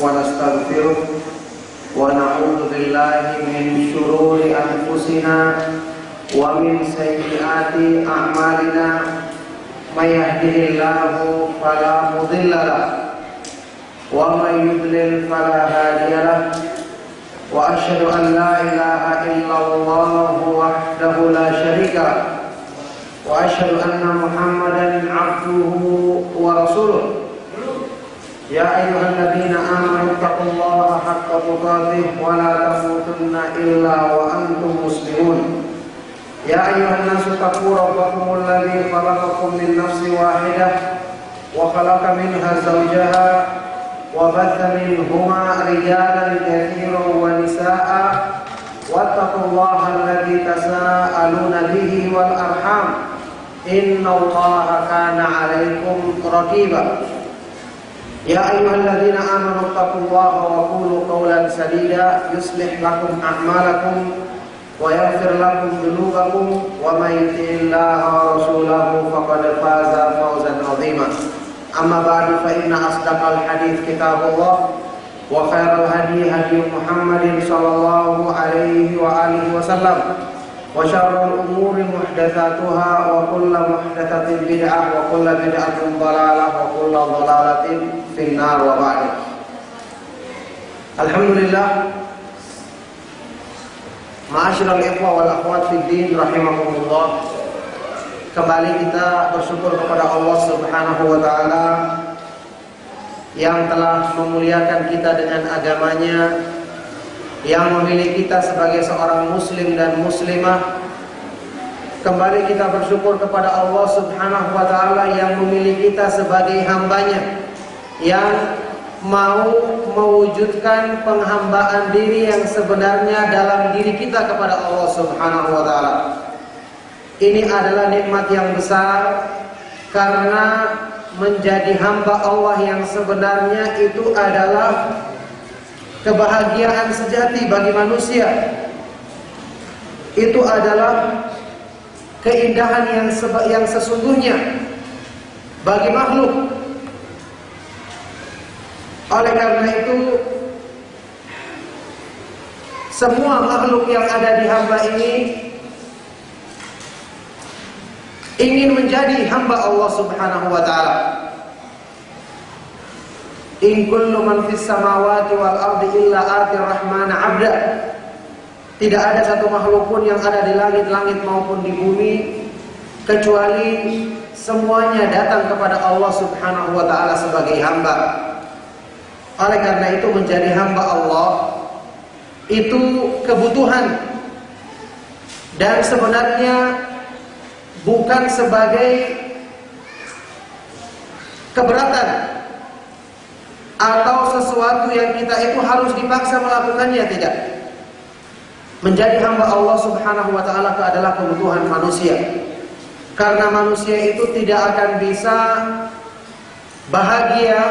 ونستغفره ونعوذ بالله من شرور أنفسنا ومن سيئات أعمالنا من يهده الله فلا مضل له ومن يضلل فلا هادي له وأشهد أن لا إله إلا الله وحده لا شريك له وأشهد أن محمدا عبده ورسوله يا أيها الذين آمنوا اتقوا الله حق تقاته ولا تموتن إلا وأنتم مسلمون يا أيها الناس اتقوا ربكم الذي خلقكم من نفس واحدة وخلق منها زوجها وبث منهما رجالا كثيرا ونساء واتقوا الله الذي تساءلون به والأرحام إن الله كان عليكم رقيبا يا أيها الذين آمنوا اتقوا الله وقولوا قولا سديدا يصلح لكم أعمالكم ويغفر لكم ذنوبكم ومن يطع الله ورسوله فقد فاز فوزا عظيما أما بعد فإن أصدق الحديث كتاب الله وخير الهدي هدي محمد صلى الله عليه وآله وسلم وشر الأمور محدثاتها وكل محدثة بدعة وكل بدعة ضلالة وكل ضلالة في النار وبعد. Alhamdulillah, ma'asyiral ikhwah wal akhwat fid din rahimakumullah. Kembali kita bersyukur kepada Allah Subhanahu wa taala yang telah memuliakan kita dengan agamanya, yang memilih kita sebagai seorang muslim dan muslimah. Kembali kita bersyukur kepada Allah Subhanahu wa ta'ala yang memilih kita sebagai hambanya, yang mau mewujudkan penghambaan diri yang sebenarnya dalam diri kita kepada Allah Subhanahu wa ta'ala. Ini adalah nikmat yang besar, karena menjadi hamba Allah yang sebenarnya itu adalah kebahagiaan sejati bagi manusia. Itu adalah keindahan yang sesungguhnya bagi makhluk. Oleh karena itu, semua makhluk yang ada di hamba ini ingin menjadi hamba Allah Subhanahu wa ta'ala. In kullu man fis samawati wal ardi illa atir rahmana 'abda. Tidak ada satu makhluk pun yang ada di langit-langit maupun di bumi kecuali semuanya datang kepada Allah Subhanahu wa ta'ala sebagai hamba. Oleh karena itu, menjadi hamba Allah itu kebutuhan, dan sebenarnya bukan sebagai keberatan atau sesuatu yang kita itu harus dipaksa melakukannya, tidak. Menjadi hamba Allah Subhanahu wa ta'ala adalah kebutuhan manusia, karena manusia itu tidak akan bisa bahagia,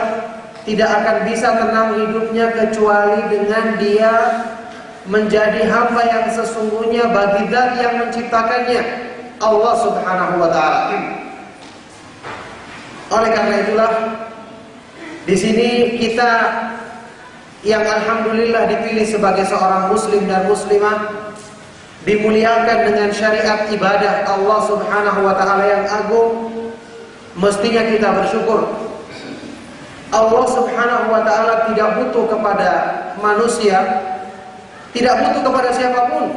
tidak akan bisa tenang hidupnya kecuali dengan dia menjadi hamba yang sesungguhnya bagi Zat yang menciptakannya, Allah Subhanahu wa ta'ala. Oleh karena itulah, di sini kita yang alhamdulillah dipilih sebagai seorang muslim dan muslimah, dimuliakan dengan syariat ibadah Allah Subhanahu wa ta'ala yang agung, mestinya kita bersyukur. Allah Subhanahu wa ta'ala tidak butuh kepada manusia, tidak butuh kepada siapapun,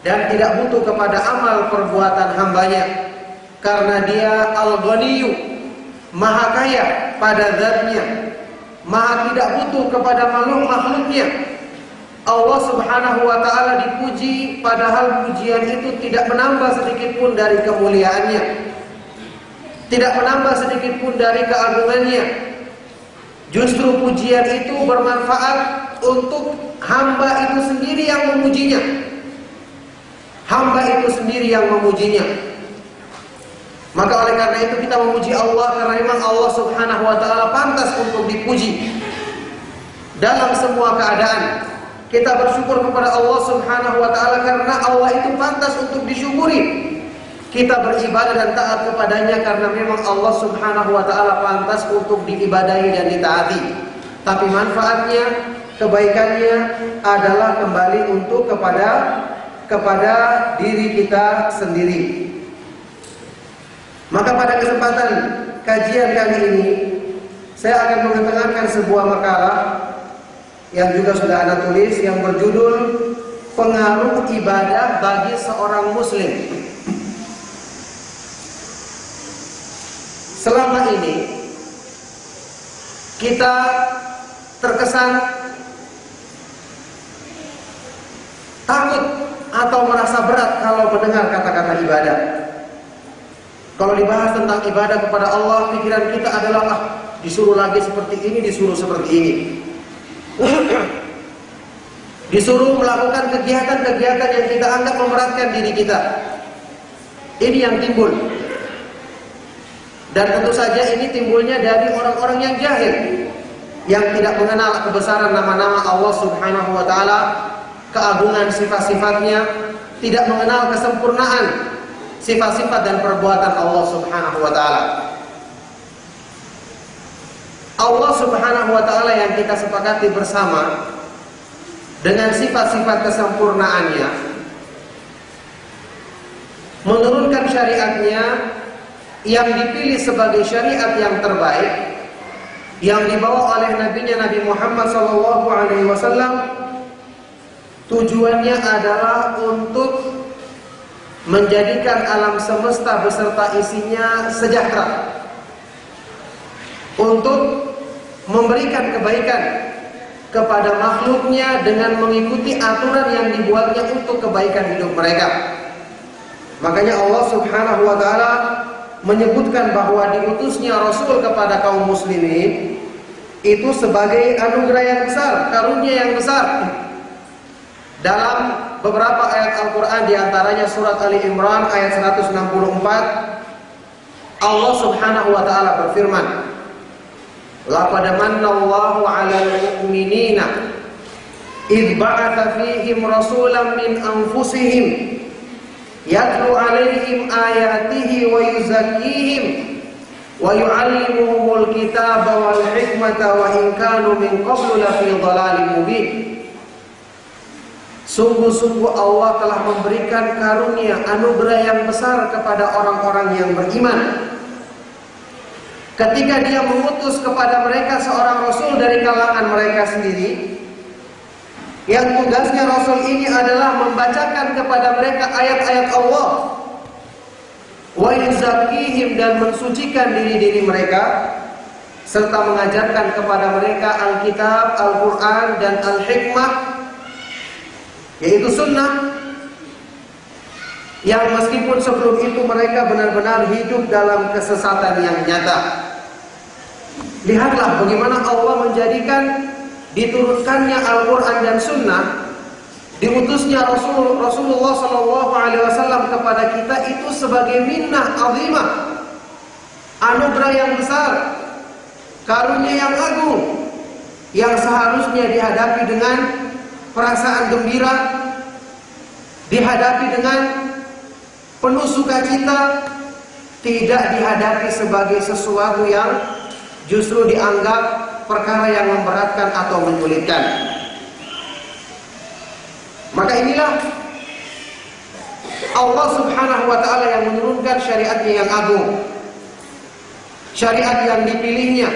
dan tidak butuh kepada amal perbuatan hambanya, karena dia Al-Ghaniyyu, maha kaya pada zatnya, maha tidak butuh kepada makhluk-makhluknya. Allah Subhanahu wa ta'ala dipuji, padahal pujian itu tidak menambah sedikit pun dari kemuliaannya, tidak menambah sedikit pun dari keagungannya. Justru pujian itu bermanfaat untuk hamba itu sendiri yang memujinya. Hamba itu sendiri yang memujinya. Maka oleh karena itu kita memuji Allah, karena memang Allah Subhanahu wa ta'ala pantas untuk dipuji dalam semua keadaan. Kita bersyukur kepada Allah Subhanahu wa ta'ala karena Allah itu pantas untuk disyukuri. Kita beribadah dan taat kepadanya karena memang Allah Subhanahu wa ta'ala pantas untuk diibadahi dan ditaati. tapi manfaatnya, kebaikannya adalah kembali untuk kepada diri kita sendiri. Maka pada kesempatan kajian kali ini saya akan mengetengahkan sebuah makalah yang juga sudah Anda tulis, yang berjudul Pengaruh Ibadah Bagi Seorang Muslim. Selama ini kita terkesan takut atau merasa berat kalau mendengar kata-kata ibadah. Kalau dibahas tentang ibadah kepada Allah, pikiran kita adalah disuruh lagi seperti ini, disuruh seperti ini. Disuruh melakukan kegiatan-kegiatan yang kita anggap memberatkan diri kita. Ini yang timbul. Dan tentu saja ini timbulnya dari orang-orang yang jahil, yang tidak mengenal kebesaran nama-nama Allah Subhanahu wa taala, keagungan sifat-sifatnya, tidak mengenal kesempurnaan sifat-sifat dan perbuatan Allah Subhanahu wa taala. Allah Subhanahu wa taala yang kita sepakati bersama dengan sifat-sifat kesempurnaannya, menurunkan syariatnya yang dipilih sebagai syariat yang terbaik, yang dibawa oleh nabinya Nabi Muhammad SAW. Tujuannya adalah untuk menjadikan alam semesta beserta isinya sejahtera, untuk memberikan kebaikan kepada makhluknya dengan mengikuti aturan yang dibuatnya untuk kebaikan hidup mereka. Makanya Allah Subhanahu wa taala menyebutkan bahwa diutusnya Rasul kepada kaum muslimin itu sebagai anugerah yang besar, karunia yang besar. Dalam beberapa ayat Al-Quran, diantaranya surat Ali Imran ayat 164, Allah Subhanahu wa taala berfirman, laqad manna Allahu 'alal mu'minina idh ba'atha fihim rasulan min anfusihim yatlu 'alaihim ayatihi wa yuzakkihim wa yu'allimuhumul kitaba wal hikmata wa in kanu min qablu lafi dhalalin mubin. Sungguh-sungguh Allah telah memberikan karunia, anugerah yang besar kepada orang-orang yang beriman ketika Dia mengutus kepada mereka seorang Rasul dari kalangan mereka sendiri, yang tugasnya Rasul ini adalah membacakan kepada mereka ayat-ayat Allah, wa yuzakkihim, dan mensucikan diri-diri mereka, serta mengajarkan kepada mereka Alkitab, Al-Quran, dan Al-Hikmah, yaitu sunnah, yang meskipun sebelum itu mereka benar-benar hidup dalam kesesatan yang nyata. Lihatlah bagaimana Allah menjadikan diturunkannya Al-Quran dan Sunnah, diutusnya Rasulullah SAW kepada kita itu sebagai minnah azimah, anugerah yang besar, karunia yang agung, yang seharusnya dihadapi dengan perasaan gembira, dihadapi dengan penuh sukacita, tidak dihadapi sebagai sesuatu yang justru dianggap perkara yang memberatkan atau menyulitkan. Maka inilah Allah Subhanahu wa taala yang menurunkan syariatnya yang agung, syariat yang dipilihnya,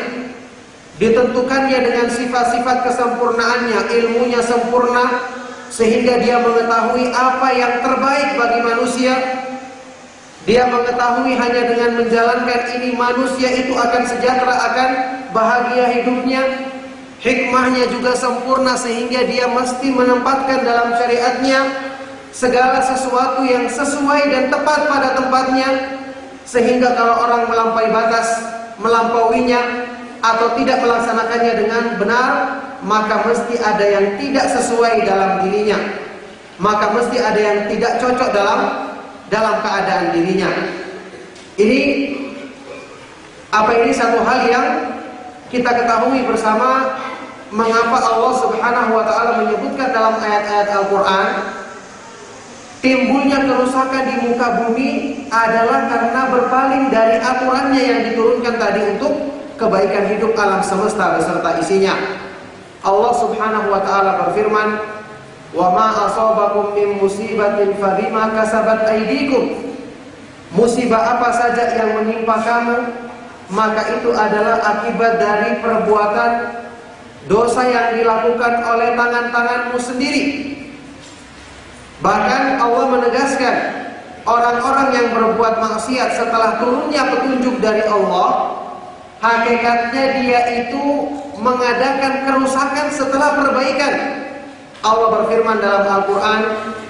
ditentukannya dengan sifat-sifat kesempurnaannya, ilmunya sempurna sehingga Dia mengetahui apa yang terbaik bagi manusia. Dia mengetahui hanya dengan menjalankan ini manusia itu akan sejahtera, akan bahagia hidupnya. Hikmahnya juga sempurna sehingga Dia mesti menempatkan dalam syariatnya segala sesuatu yang sesuai dan tepat pada tempatnya, sehingga kalau orang melampaui batas, melampauinya atau tidak melaksanakannya dengan benar, maka mesti ada yang tidak sesuai dalam dirinya, maka mesti ada yang tidak cocok dalam keadaan dirinya. Ini satu hal yang kita ketahui bersama, mengapa Allah Subhanahu wa taala menyebutkan dalam ayat-ayat Al-Quran timbulnya kerusakan di muka bumi adalah karena berpaling dari aturannya yang diturunkan tadi untuk kebaikan hidup alam semesta beserta isinya. Allah Subhanahu wa taala berfirman, "Wa ma asabakum min musibatin fabima kasabat aydikum." Musibah apa saja yang menimpa kamu, maka itu adalah akibat dari perbuatan dosa yang dilakukan oleh tangan-tanganmu sendiri. Bahkan Allah menegaskan, orang-orang yang berbuat maksiat setelah turunnya petunjuk dari Allah, hakikatnya dia itu mengadakan kerusakan setelah perbaikan. Allah berfirman dalam Al-Quran,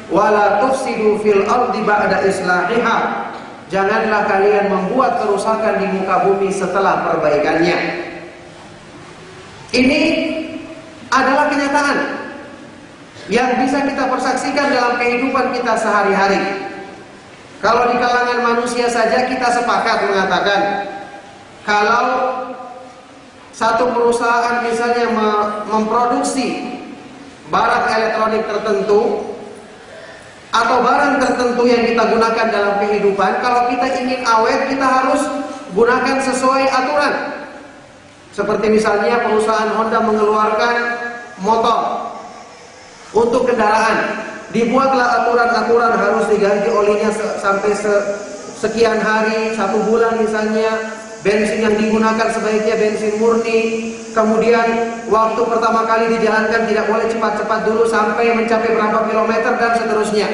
"Wala tufsidu fil ardi ba'da islahiha." Janganlah kalian membuat kerusakan di muka bumi setelah perbaikannya. Ini adalah kenyataan yang bisa kita persaksikan dalam kehidupan kita sehari-hari. Kalau di kalangan manusia saja kita sepakat mengatakan, kalau satu perusahaan misalnya memproduksi barang elektronik tertentu atau barang tertentu yang kita gunakan dalam kehidupan, kalau kita ingin awet, kita harus gunakan sesuai aturan. Seperti misalnya perusahaan Honda mengeluarkan motor untuk kendaraan, dibuatlah aturan-aturan harus diganti olinya sampai sekian hari, 1 bulan misalnya. Bensin yang digunakan sebaiknya bensin murni. Kemudian waktu pertama kali dijalankan tidak boleh cepat-cepat dulu sampai mencapai berapa kilometer dan seterusnya.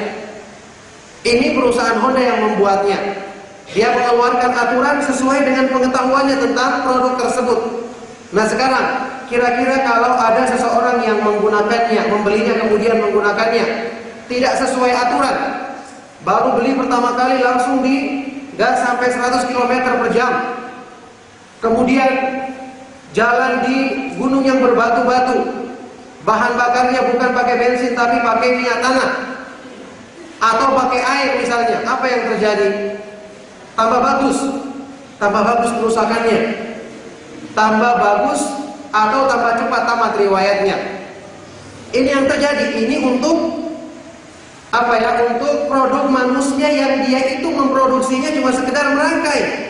Ini perusahaan Honda yang membuatnya. Dia mengeluarkan aturan sesuai dengan pengetahuannya tentang produk tersebut. Nah sekarang, kira-kira kalau ada seseorang yang menggunakannya, membelinya kemudian menggunakannya tidak sesuai aturan, baru beli pertama kali langsung gas sampai 100 km per jam. Kemudian jalan di gunung yang berbatu-batu, bahan bakarnya bukan pakai bensin tapi pakai minyak tanah atau pakai air misalnya. Apa yang terjadi? Tambah bagus kerusakannya, tambah bagus atau tambah cepat tamat riwayatnya. Ini yang terjadi. Ini untuk apa ya? Untuk produk manusia yang dia itu memproduksinya cuma sekedar merangkai.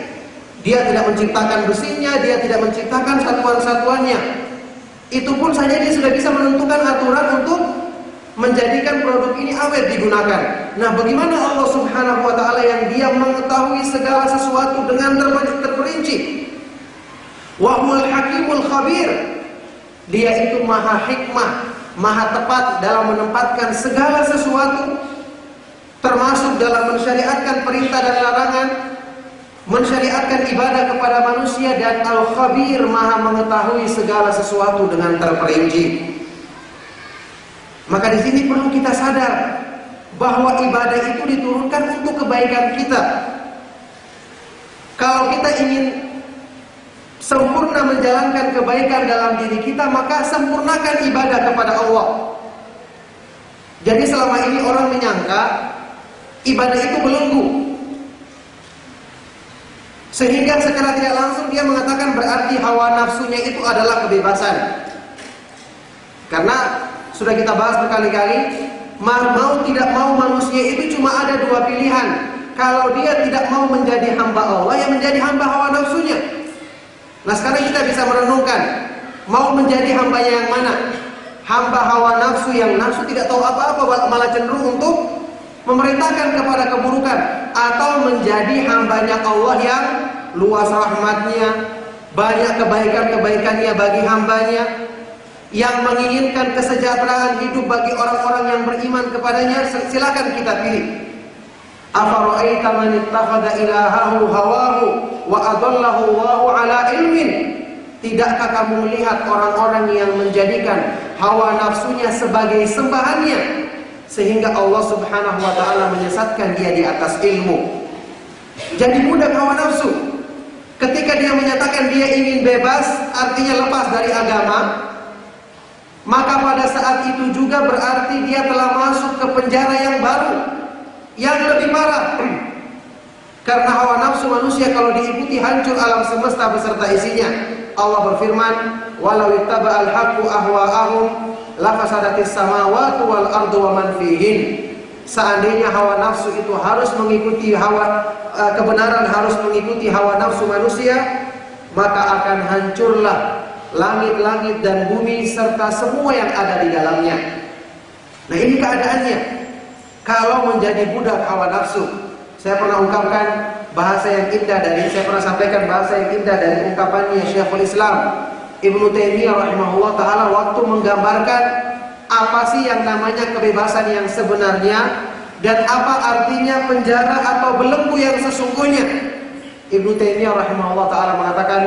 Dia tidak menciptakan besinya, dia tidak menciptakan satuan-satuannya. Itu pun saja dia sudah bisa menentukan aturan untuk menjadikan produk ini awet digunakan. Nah, bagaimana Allah Subhanahu wa taala yang dia mengetahui segala sesuatu dengan terperinci? Wa huwal hakimul khabir. Dia itu maha hikmah, maha tepat dalam menempatkan segala sesuatu, termasuk dalam mensyariatkan perintah dan larangan, mensyariatkan ibadah kepada manusia, dan Al-Khabir maha mengetahui segala sesuatu dengan terperinci. Maka di sini perlu kita sadar bahwa ibadah itu diturunkan untuk kebaikan kita. Kalau kita ingin sempurna menjalankan kebaikan dalam diri kita, maka sempurnakan ibadah kepada Allah. Jadi selama ini orang menyangka ibadah itu belenggu, sehingga secara tidak langsung dia mengatakan berarti hawa nafsunya itu adalah kebebasan. Karena sudah kita bahas berkali-kali, mau tidak mau manusia itu cuma ada 2 pilihan. Kalau dia tidak mau menjadi hamba Allah, ya menjadi hamba hawa nafsunya. Nah sekarang kita bisa merenungkan, mau menjadi hambanya yang mana? Hamba hawa nafsu yang nafsu tidak tahu apa-apa, malah cenderung untuk memerintahkan kepada keburukan, atau menjadi hambanya Allah yang luas rahmatnya, banyak kebaikan-kebaikannya bagi hambanya, yang menginginkan kesejahteraan hidup bagi orang-orang yang beriman kepadanya. Silakan kita pilih. Afara'aita man ittakhadha ilahahu hawahu wa adallahu Allahu ala ilmin. Tidakkah kamu melihat orang-orang yang menjadikan hawa nafsunya sebagai sembahannya, sehingga Allah Subhanahu wa taala menyesatkan dia di atas ilmu. Jadi budak hawa nafsu. Ketika dia menyatakan dia ingin bebas, artinya lepas dari agama, maka pada saat itu juga berarti dia telah masuk ke penjara yang baru, yang lebih parah. Karena hawa nafsu manusia kalau diikuti hancur alam semesta beserta isinya. Allah berfirman, "Walau ittaba'al haqqu ahwa'ahum lafasadatis samawati wal ardu wa man fihin." Seandainya hawa nafsu itu harus mengikuti kebenaran harus mengikuti hawa nafsu manusia, maka akan hancurlah langit-langit dan bumi serta semua yang ada di dalamnya. Nah, ini keadaannya kalau menjadi budak hawa nafsu. Saya pernah ungkapkan bahasa yang indah saya pernah sampaikan bahasa yang indah dari ungkapannya Syekhul Islam Ibnu Taimiyah rahimahullah taala waktu menggambarkan apa sih yang namanya kebebasan yang sebenarnya dan apa artinya penjara atau belenggu yang sesungguhnya. Ibnu Taimiyah rahimahullah taala mengatakan,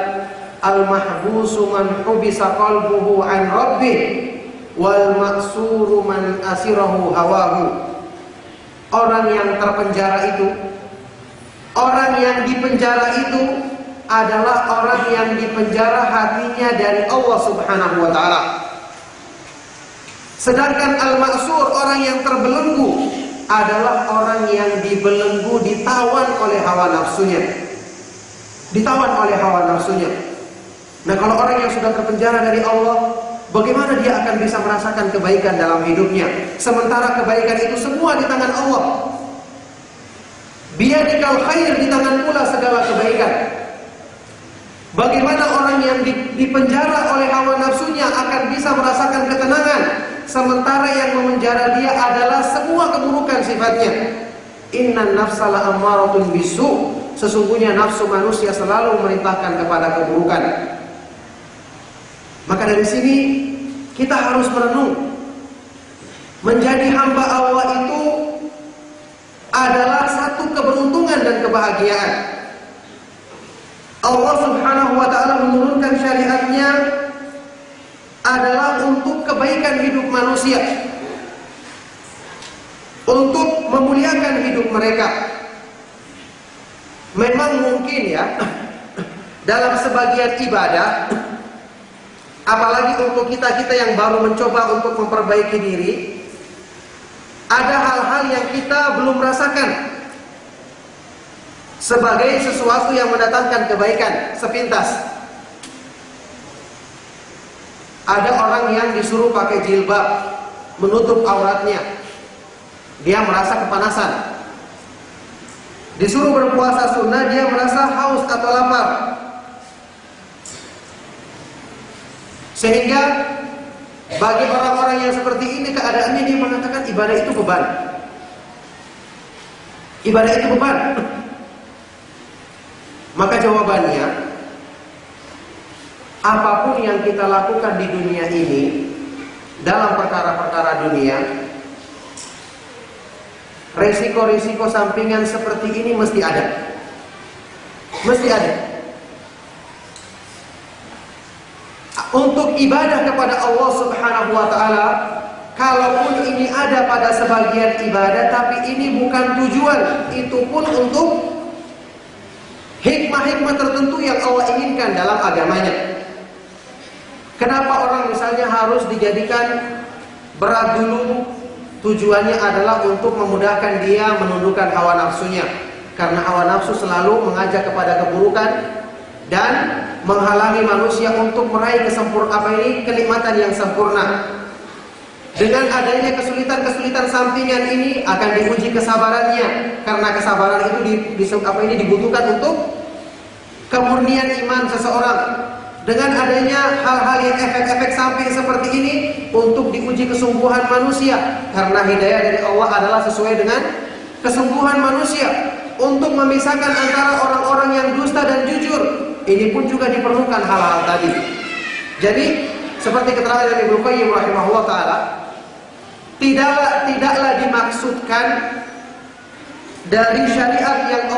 al-mahbusu man hubisa qalbuhu an rabbih wal maksuru man asirahu hawahu. Orang yang terpenjara itu, orang yang dipenjara itu adalah orang yang dipenjara hatinya dari Allah Subhanahu wa taala. Sedangkan al-maksur, orang yang terbelenggu, adalah orang yang dibelenggu, ditawan oleh hawa nafsunya. Ditawan oleh hawa nafsunya. Nah, kalau orang yang sudah terpenjara dari Allah, bagaimana dia akan bisa merasakan kebaikan dalam hidupnya? Sementara kebaikan itu semua di tangan Allah. Biyadikal khair, di tangan pula segala kebaikan. Bagaimana orang yang dipenjara oleh hawa nafsunya akan bisa merasakan ketenangan, sementara yang memenjara dia adalah semua keburukan sifatnya. Innan nafsala ammaratun bisu, sesungguhnya nafsu manusia selalu memerintahkan kepada keburukan. Maka dari sini kita harus merenung. Menjadi hamba Allah itu adalah satu keberuntungan dan kebahagiaan. Allah Subhanahu wa ta'ala menurunkan syariatnya adalah untuk kebaikan hidup manusia, untuk memuliakan hidup mereka. Memang mungkin ya, dalam sebagian ibadah, apalagi untuk kita-kita yang baru mencoba untuk memperbaiki diri, ada hal-hal yang kita belum rasakan sebagai sesuatu yang mendatangkan kebaikan sepintas. Ada orang yang disuruh pakai jilbab, menutup auratnya, dia merasa kepanasan. Disuruh berpuasa sunnah, dia merasa haus atau lapar. Sehingga bagi orang-orang yang seperti ini keadaannya, dia mengatakan ibadah itu beban. Ibadah itu beban. Maka jawabannya, apapun yang kita lakukan di dunia ini, dalam perkara-perkara dunia, resiko-resiko sampingan seperti ini mesti ada. Mesti ada. Untuk ibadah kepada Allah Subhanahu wa ta'ala, kalaupun ini ada pada sebagian ibadah, tapi ini bukan tujuan, itu pun untuk hikmah-hikmah tertentu yang Allah inginkan dalam agamanya. Kenapa orang misalnya harus dijadikan berat dulu? Tujuannya adalah untuk memudahkan dia menundukkan hawa nafsunya. Karena hawa nafsu selalu mengajak kepada keburukan dan menghalangi manusia untuk meraih kenikmatan yang sempurna. Dengan adanya kesulitan-kesulitan sampingan ini akan diuji kesabarannya, karena kesabaran itu dibutuhkan untuk kemurnian iman seseorang. Dengan adanya hal-hal yang efek-efek samping seperti ini untuk diuji kesungguhan manusia, karena hidayah dari Allah adalah sesuai dengan kesungguhan manusia. Untuk memisahkan antara orang-orang yang dusta dan jujur, ini pun juga diperlukan hal-hal tadi. Jadi seperti keterangan dari Ibnu Qayyim rahimahullah taala, tidaklah dimaksudkan dari syariat yang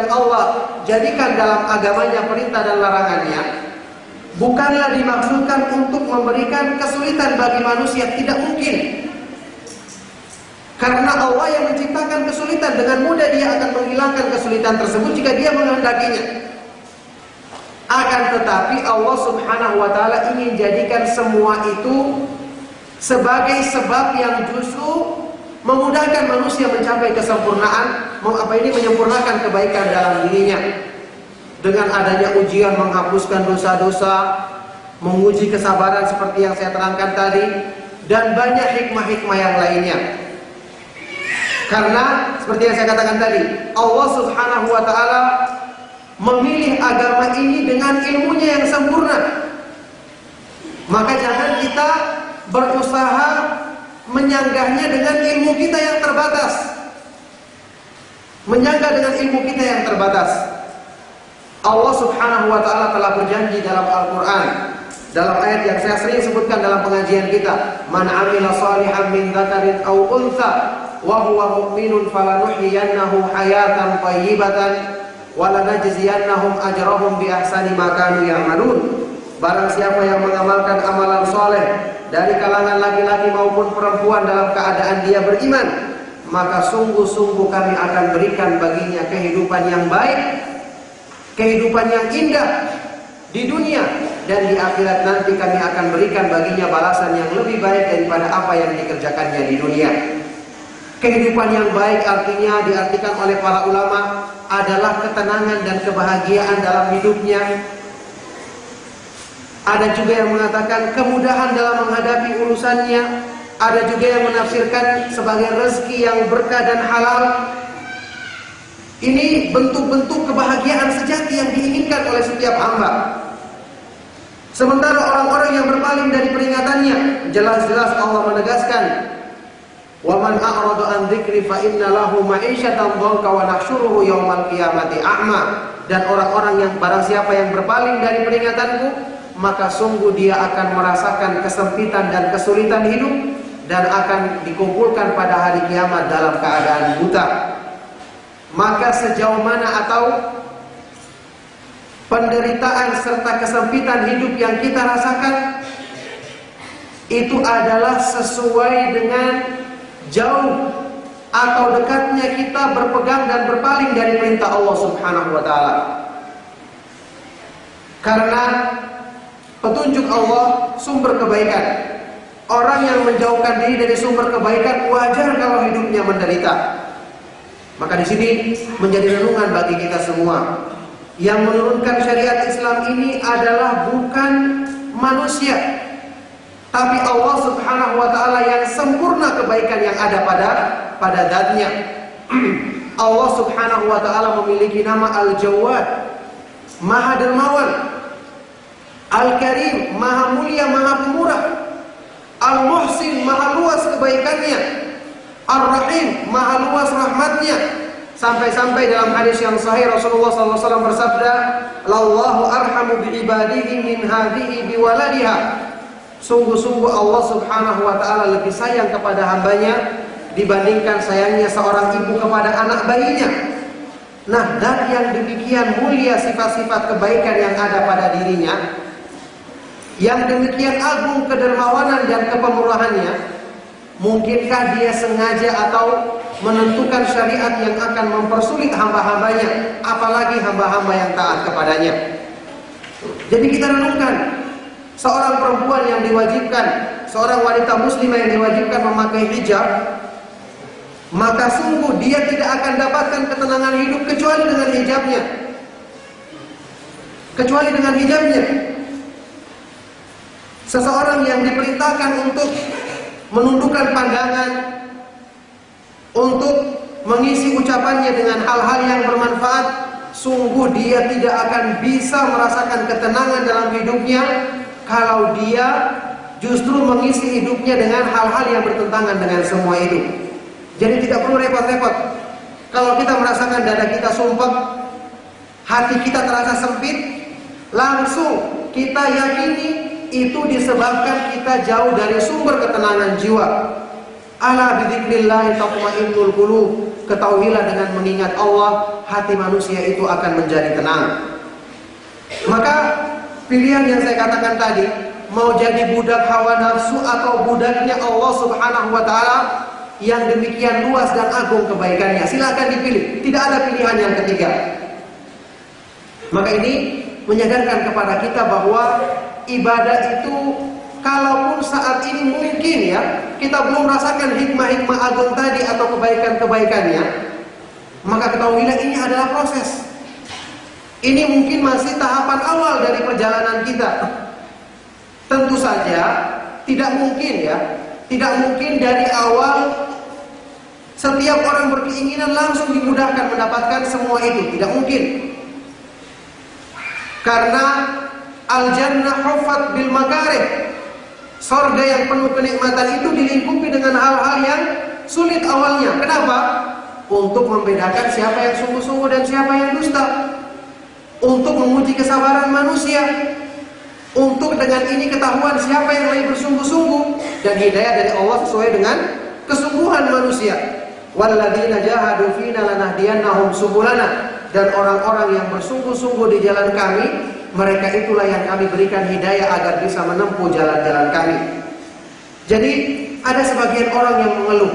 Allah jadikan dalam agamanya perintah dan larangannya, bukanlah dimaksudkan untuk memberikan kesulitan bagi manusia. Tidak mungkin. Karena Allah yang menciptakan kesulitan, dengan mudah dia akan menghilangkan kesulitan tersebut jika dia menghendakinya. Akan tetapi Allah Subhanahu wa ta'ala ingin jadikan semua itu sebagai sebab yang justru memudahkan manusia mencapai kesempurnaan, menyempurnakan kebaikan dalam dirinya. Dengan adanya ujian menghapuskan dosa-dosa, menguji kesabaran seperti yang saya terangkan tadi, dan banyak hikmah-hikmah yang lainnya. Karena seperti yang saya katakan tadi, Allah Subhanahu wa ta'ala memilih agama ini dengan ilmunya yang sempurna. Maka jangan kita berusaha menyanggahnya dengan ilmu kita yang terbatas. Menyanggah dengan ilmu kita yang terbatas. Allah Subhanahu wa ta'ala telah berjanji dalam Al-Quran, dalam ayat yang saya sering sebutkan dalam pengajian kita, man amila salihan min dzakarin aw untha wa huwa mu'minun falanuhyiyannahu hayatan thayyibatan wa lanajziyannahum ajrahum bi ahsani ma kanu ya'malun. Barang siapa yang mengamalkan amalan soleh dari kalangan laki-laki maupun perempuan dalam keadaan dia beriman, maka sungguh-sungguh kami akan berikan baginya kehidupan yang baik, kehidupan yang indah di dunia, dan di akhirat nanti kami akan berikan baginya balasan yang lebih baik daripada apa yang dikerjakannya di dunia. Kehidupan yang baik artinya diartikan oleh para ulama adalah ketenangan dan kebahagiaan dalam hidupnya. Ada juga yang mengatakan kemudahan dalam menghadapi urusannya. Ada juga yang menafsirkan sebagai rezeki yang berkah dan halal. Ini bentuk-bentuk kebahagiaan sejati yang diinginkan oleh setiap hamba. Sementara orang-orang yang berpaling dari peringatannya, jelas-jelas Allah menegaskan, wa man a'rada an dzikri fa inna lahu ma'isyatan dhanka wa nahsyuruhu yaumal qiyamati a'ma. Dan orang-orang yang barang siapa yang berpaling dari peringatanku, maka sungguh dia akan merasakan kesempitan dan kesulitan hidup dan akan dikumpulkan pada hari kiamat dalam keadaan buta. Maka sejauh mana atau penderitaan serta kesempitan hidup yang kita rasakan itu adalah sesuai dengan jauh atau dekatnya kita berpegang dan berpaling dari perintah Allah Subhanahu wa ta'ala. Karena petunjuk Allah sumber kebaikan. Orang yang menjauhkan diri dari sumber kebaikan wajar kalau hidupnya menderita. Maka di sini menjadi renungan bagi kita semua. Yang menurunkan syariat Islam ini adalah bukan manusia, tapi Allah Subhanahu wa ta'ala yang sempurna kebaikan yang ada pada zatnya. Allah Subhanahu wa ta'ala memiliki nama Al-Jawad, Maha Dermawan, Al-Karim, Maha Mulia, Maha Pemurah, Al-Muhsin, Maha luas kebaikannya, Ar-Rahim, Maha luas rahmatnya. Sampai-sampai dalam hadis yang sahih Rasulullah SAW bersabda, "Lallahu arhamu bi'ibadihi min hadhihi biwaladiha." Sungguh-sungguh Allah Subhanahu wa ta'ala lebih sayang kepada hambanya dibandingkan sayangnya seorang ibu kepada anak bayinya. Nah, dan yang demikian mulia sifat-sifat kebaikan yang ada pada dirinya, yang demikian agung kedermawanan dan kepemurahannya, mungkinkah dia sengaja atau menentukan syariat yang akan mempersulit hamba-hambanya, apalagi hamba-hamba yang taat kepadanya? Jadi kita renungkan, seorang perempuan yang diwajibkan, seorang wanita muslimah yang diwajibkan memakai hijab, maka sungguh dia tidak akan dapatkan ketenangan hidup kecuali dengan hijabnya. Kecuali dengan hijabnya. Seseorang yang diperintahkan untuk menundukkan pandangan, untuk mengisi ucapannya dengan hal-hal yang bermanfaat, sungguh dia tidak akan bisa merasakan ketenangan dalam hidupnya kalau dia justru mengisi hidupnya dengan hal-hal yang bertentangan dengan semua itu. Jadi tidak perlu repot-repot. Kalau kita merasakan dada kita sumpek, hati kita terasa sempit, langsung kita yakini itu disebabkan kita jauh dari sumber ketenangan jiwa. Ala bidzikrillah tatma'innul qulub. Ketahuilah dengan mengingat Allah, hati manusia itu akan menjadi tenang. Maka pilihan yang saya katakan tadi, mau jadi budak hawa nafsu atau budaknya Allah Subhanahu wa ta'ala yang demikian luas dan agung kebaikannya, silakan dipilih. Tidak ada pilihan yang ketiga. Maka ini menyadarkan kepada kita bahwa ibadah itu, kalaupun saat ini mungkin ya kita belum merasakan hikmah-hikmah agung tadi atau kebaikan-kebaikannya, maka ketahuilah ini adalah proses. Ini mungkin masih tahapan awal dari perjalanan kita. Tentu saja tidak mungkin ya, tidak mungkin dari awal setiap orang berkeinginan langsung dimudahkan mendapatkan semua itu, tidak mungkin. Karena al-jannah huffat bil makarih. Surga yang penuh kenikmatan itu dilingkupi dengan hal-hal yang sulit awalnya. Kenapa? Untuk membedakan siapa yang sungguh-sungguh dan siapa yang dusta. Untuk menguji kesabaran manusia. Untuk dengan ini ketahuan siapa yang lebih bersungguh-sungguh. Dan hidayah dari Allah sesuai dengan kesungguhan manusia. Walladzina jahadu fina lanahdiyannahum subulana. Dan orang-orang yang bersungguh-sungguh di jalan kami, mereka itulah yang kami berikan hidayah agar bisa menempuh jalan-jalan kami. Jadi ada sebagian orang yang mengeluh,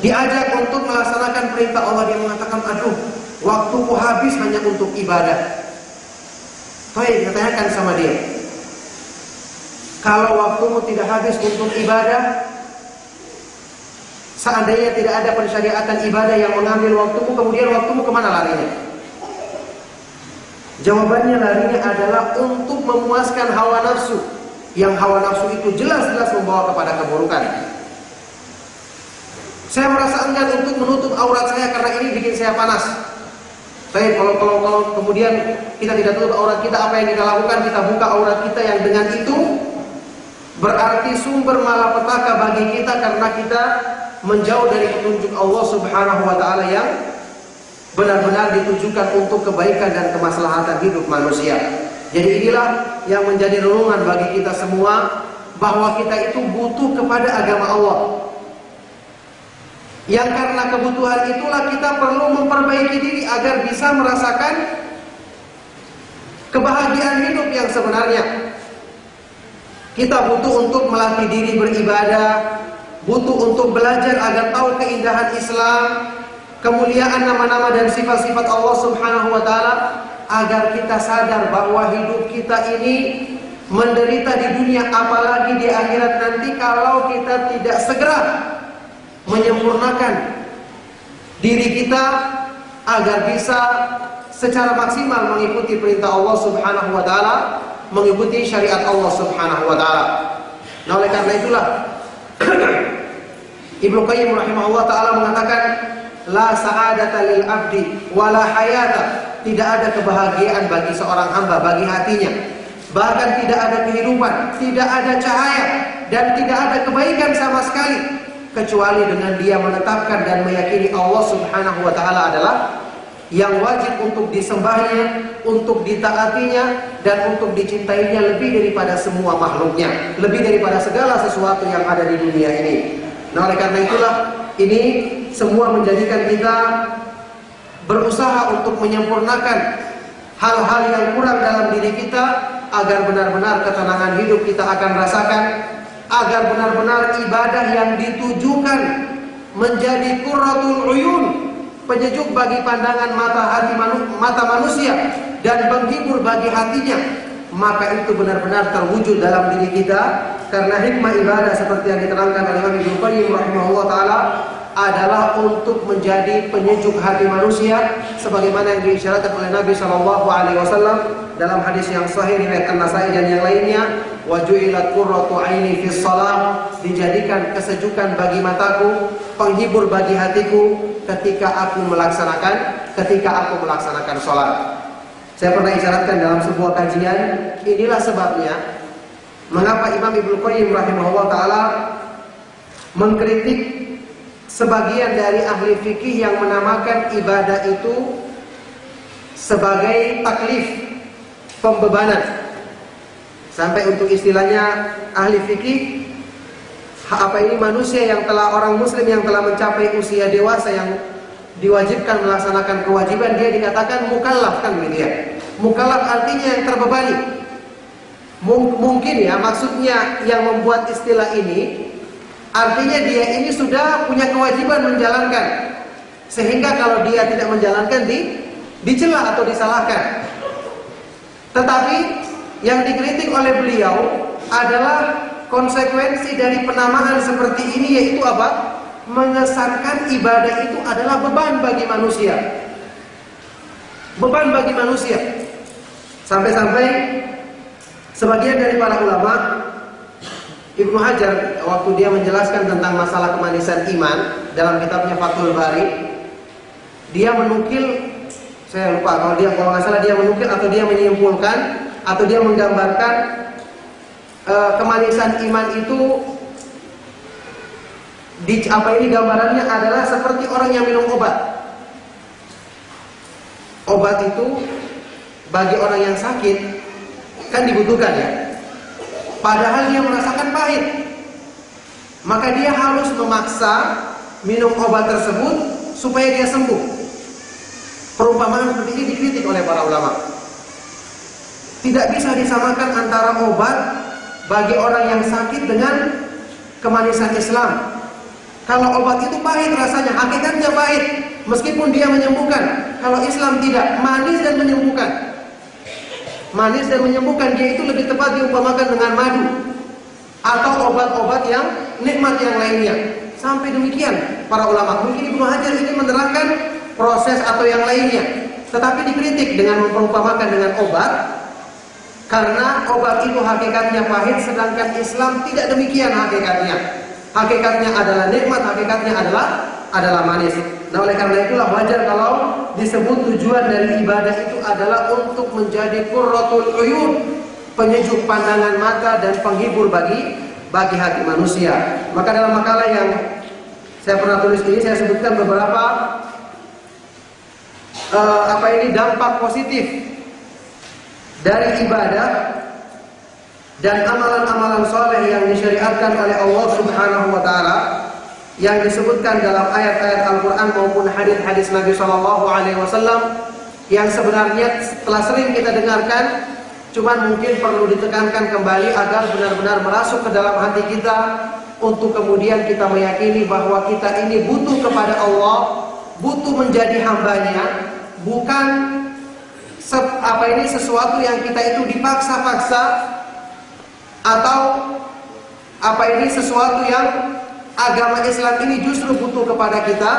diajak untuk melaksanakan perintah Allah, dia mengatakan, aduh, waktuku habis hanya untuk ibadah. Baik, katakan sama dia, kalau waktumu tidak habis untuk ibadah, seandainya tidak ada pensyariatan ibadah yang mengambil waktumu, kemudian waktumu kemana larinya? Jawabannya larinya adalah untuk memuaskan hawa nafsu. Yang hawa nafsu itu jelas-jelas membawa kepada keburukan. Saya merasa enggan untuk menutup aurat saya karena ini bikin saya panas. Baik, kalau kemudian kita tidak tutup aurat kita, apa yang kita lakukan? Kita buka aurat kita, yang dengan itu berarti sumber malapetaka bagi kita, karena kita menjauh dari petunjuk Allah Subhanahu wa taala yang benar-benar ditujukan untuk kebaikan dan kemaslahatan hidup manusia. Jadi inilah yang menjadi renungan bagi kita semua, bahwa kita itu butuh kepada agama Allah. Yang karena kebutuhan itulah kita perlu memperbaiki diri agar bisa merasakan kebahagiaan hidup yang sebenarnya. Kita butuh untuk melatih diri beribadah, butuh untuk belajar agar tahu keindahan Islam, kemuliaan nama-nama dan sifat-sifat Allah Subhanahu wa taala, agar kita sadar bahwa hidup kita ini menderita di dunia, apalagi di akhirat nanti kalau kita tidak segera menyempurnakan diri kita agar bisa secara maksimal mengikuti perintah Allah Subhanahu wa taala, mengikuti syariat Allah Subhanahu wa taala. Nah, oleh karena itulah Ibnu Qayyim rahimahullah taala mengatakan, la sa'adata lil abdi wala hayata. Tidak ada kebahagiaan bagi seorang hamba, bagi hatinya. Bahkan tidak ada kehidupan, tidak ada cahaya, dan tidak ada kebaikan sama sekali, kecuali dengan dia menetapkan dan meyakini Allah Subhanahu wa taala adalah yang wajib untuk disembahnya, untuk ditaatinya, dan untuk dicintainya lebih daripada semua makhluknya, lebih daripada segala sesuatu yang ada di dunia ini. Nah, oleh karena itulah ini semua menjadikan kita berusaha untuk menyempurnakan hal-hal yang kurang dalam diri kita, agar benar-benar ketenangan hidup kita akan rasakan, agar benar-benar ibadah yang ditujukan menjadi qurratul uyun, penyejuk bagi pandangan mata manusia dan penghibur bagi hatinya, maka itu benar-benar terwujud dalam diri kita. Karena hikmah ibadah seperti yang diterangkan oleh Imam Ibnu Qayyim rahimahullah taala adalah untuk menjadi penyejuk hati manusia, sebagaimana yang diisyaratkan oleh Nabi Shallallahu Alaihi Wasallam dalam hadis yang sahih riwayat An-Nasai dan yang lainnya, wa ju'ilat qurratu aini fis shalah, dijadikan kesejukan bagi mataku, penghibur bagi hatiku ketika aku melaksanakan sholat. Saya pernah isyaratkan dalam sebuah kajian, inilah sebabnya mengapa Imam Ibnu Qayyim rahimahullah taala mengkritik sebagian dari ahli fikih yang menamakan ibadah itu sebagai taklif, pembebanan. Sampai untuk istilahnya ahli fikih, apa ini manusia yang telah, orang muslim yang telah mencapai usia dewasa yang diwajibkan melaksanakan kewajiban, dia dikatakan mukallaf, kan gitu ya. Mukallaf artinya yang terbebani. Mungkin ya maksudnya yang membuat istilah ini, artinya dia ini sudah punya kewajiban menjalankan, sehingga kalau dia tidak menjalankan dicela atau disalahkan. Tetapi yang dikritik oleh beliau adalah konsekuensi dari penamaan seperti ini, yaitu apa? Mengesankan ibadah itu adalah beban bagi manusia. Beban bagi manusia. Sampai-sampai sebagian dari para ulama Ibnu Hajar waktu dia menjelaskan tentang masalah kemanisan iman dalam kitabnya Fathul Bari, dia menukil, saya lupa kalau nggak salah dia menukil atau dia menyimpulkan atau dia menggambarkan kemanisan iman itu gambarannya adalah seperti orang yang minum obat. Obat itu bagi orang yang sakit kan dibutuhkan ya. Padahal dia merasakan pahit, maka dia harus memaksa minum obat tersebut supaya dia sembuh. Perumpamaan seperti ini dikritik oleh para ulama. Tidak bisa disamakan antara obat bagi orang yang sakit dengan kemanisan Islam. Kalau obat itu pahit rasanya, hakikatnya pahit, meskipun dia menyembuhkan. Kalau Islam tidak, manis dan menyembuhkan. Manis dan menyembuhkan, dia itu lebih tepat diumpamakan dengan madu atau obat-obat yang nikmat yang lainnya. Sampai demikian para ulama. Mungkin Ibnu Hajar ini menerangkan proses atau yang lainnya, tetapi dikritik dengan memperumpamakan dengan obat, karena obat itu hakikatnya pahit, sedangkan Islam tidak demikian hakikatnya. Hakikatnya adalah nikmat, hakikatnya adalah manis. Nah, oleh karena itulah wajar kalau disebut tujuan dari ibadah itu adalah untuk menjadi qurratul uyun, penyejuk pandangan mata dan penghibur bagi hati manusia. Maka dalam makalah yang saya pernah tulis ini, saya sebutkan beberapa dampak positif dari ibadah dan amalan-amalan soleh yang disyariatkan oleh Allah Subhanahu wa Ta'ala, yang disebutkan dalam ayat-ayat Al-Quran maupun hadis-hadis Nabi SAW, yang sebenarnya telah sering kita dengarkan, cuman mungkin perlu ditekankan kembali agar benar-benar masuk ke dalam hati kita, untuk kemudian kita meyakini bahwa kita ini butuh kepada Allah, butuh menjadi hambanya, bukan sesuatu yang kita itu dipaksa-paksa, atau sesuatu yang agama Islam ini justru butuh kepada kita.